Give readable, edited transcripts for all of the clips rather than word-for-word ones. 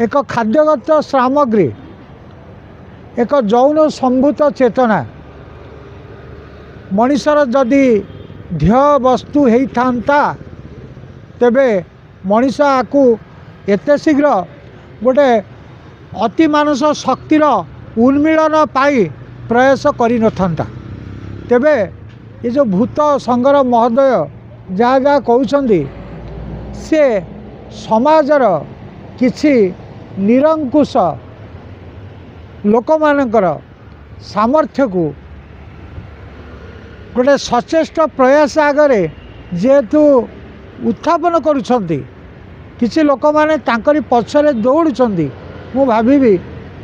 एक खाद्यगत सामग्री एक जौन संभूत चेतना मनीषर जदि ध्येय वस्तु होता तेबे मनीष आकु एते शीघ्र गोटे अति मानस शक्तिर उन्मीलन पाई प्रयास करि नथंता। तेबे ये जो भूत संगर महोदय जहाँ जहाँ कहउछंदी से समाजर किछि निरंकुश लोक मानकर सामर्थ्य को गोटे सचेष्ट प्रयास आगरे जेहेतु उत्थापन करुछंती किछि लोक माने तांकरी पछरे दौड़ुछंती मु भाबिबी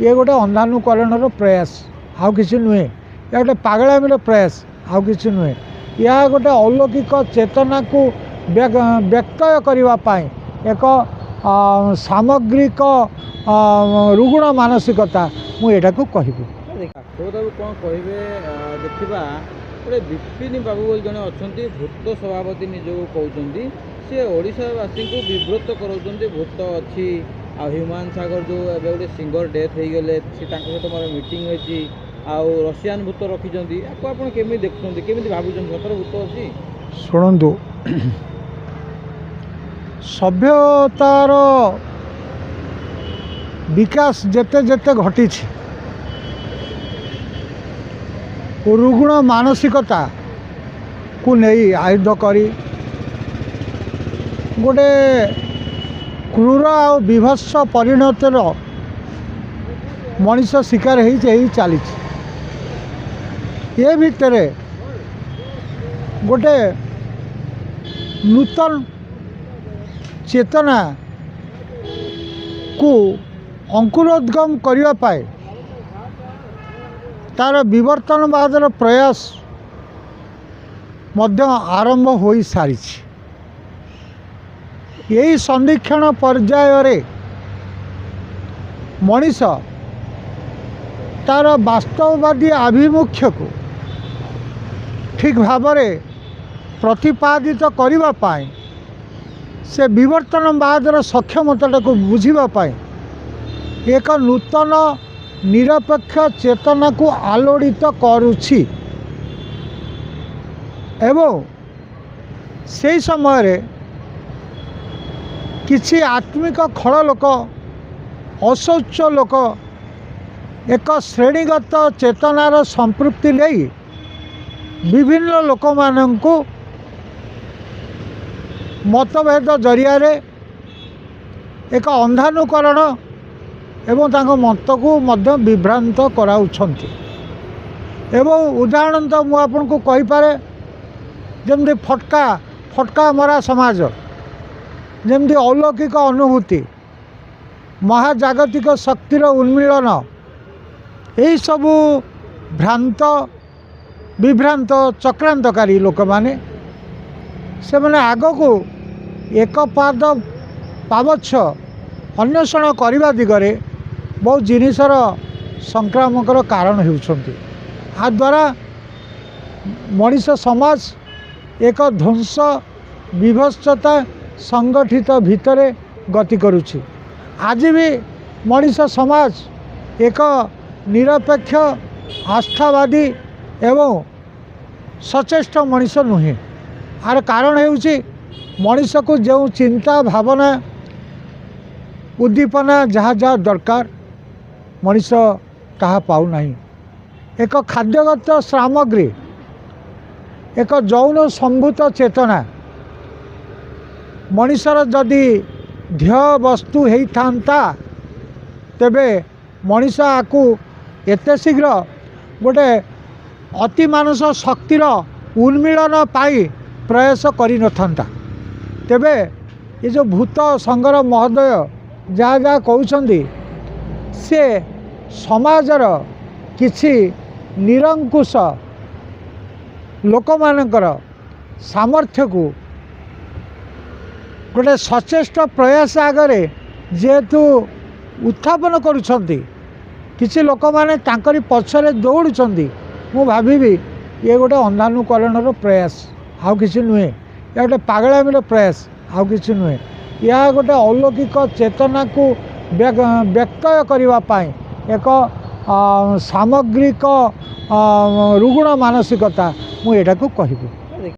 ये गोटे अंधानुकरणर प्रयास आउ किछि नुहे या गोटे पागलामीर प्रयास आउ किछि नुहे या गोटे अलौकिक चेतना को व्यक्तय करबा पाई एक सामग्रिक रुग्ण मानसिकता मुझे कहबी। कौन कहे देखा गोटे विपिन बाबू बोली जड़े अच्छा भूत सभापति निजक कहते सी ओडावासी को विव्रत कराउछन्ति भूत अच्छी आ ह्यूमान सागर जो एवं गोटे सिंगर डेथ हो गले सहित मोर मीटिंग होती आउ रशियान भूत रखिंट आपको केमी देखुं केमी भावुं सतर भूत अच्छी शुणु सभ्यतार विकास जेते जेते घटी रुग्ण मानसिकता को नहीं आयुध करी गोटे क्रूर आ विभत्स परिणतर मनीष शिकार हो चली ये भितर गोटे नूतन चेतना को अंकुरोद्गम करने पाए तार विवर्तनवादर प्रयास मध्य आरंभ हो सारी यही संरक्षण पर्याय रे मनीष तार वास्तववादी आभिमुख्य को ठीक भाव प्रतिपादित करने पाए से विवर्तनवादर सक्षमता को बुझापी एक नूतन निरपेक्ष चेतना को आलोड़ित करुछि एवं से समय रे किछि आत्मिक खल लोक अशौच लोक एक श्रेणीगत चेतनार संपृक्ति नहीं विभिन्न लोक माननकु मतभेद जरिया रे एक अंधानुकरण एवं तांको मत को मध्य विभ्रांत कराउछंती एवं उदाहरण तो मु आपन को कहि पारे जमदे फटका फटका मरा समाज जमदे अलौकिक अनुभूति महाजागतिक शक्तिर उन्मीलन यही सबू भ्रांत विभ्रांत चक्रांतकारी लोक माने से माने आग को एक पाद पावच्छ अन्वेषण करने दिगरे बहुत जिनिसर संक्रामकर कारण होउछंती आ द्वारा मनीष समाज एक ध्वंस विभत्सता संगठित भितरे गति करुछि। आज भी मनीष समाज एक निरपेक्ष आस्थावादी एवं सचेष्ट मनीष नुहे आर कारण होउछि मनीष को जो चिंता भावना उद्दीपना जहाँ जहाँ दरकार मनीष ताहा पाउ नहीं। एक खाद्यगत सामग्री एक जौन संभूत चेतना मनीषर जदि ध्येय वस्तु होता तेबे मनीष आकु एते शीघ्र गोटे अति मानस शक्तिर उन्मीलन पाई प्रयास करि नथंता। तेबे ये जो भूत संगर महोदय जहाँ जहाँ कहउछंदी से समाजर किछि निरंकुश लोक मानकर सामर्थ्य को गोटे सचेष्ट प्रयास आगरे जेहेतु उत्थापन करुछंती किछि लोक माने तांकरी पछरे दौड़ुछंती मु भाबिबी ये गोटे अंधानुकरणर प्रयास आउ किछि नुहे या गोटे पागलामीर प्रयास आउ किछि नुहे या गोटे अलौकिक चेतना को ବ୍ୟକ୍ତୟ କରିବା ପାଇଁ ଏକ ସାମଗ୍ରିକ ରୁଗୁଣ ମାନସିକତା ମୁଁ ଏଟାକୁ କହିବି।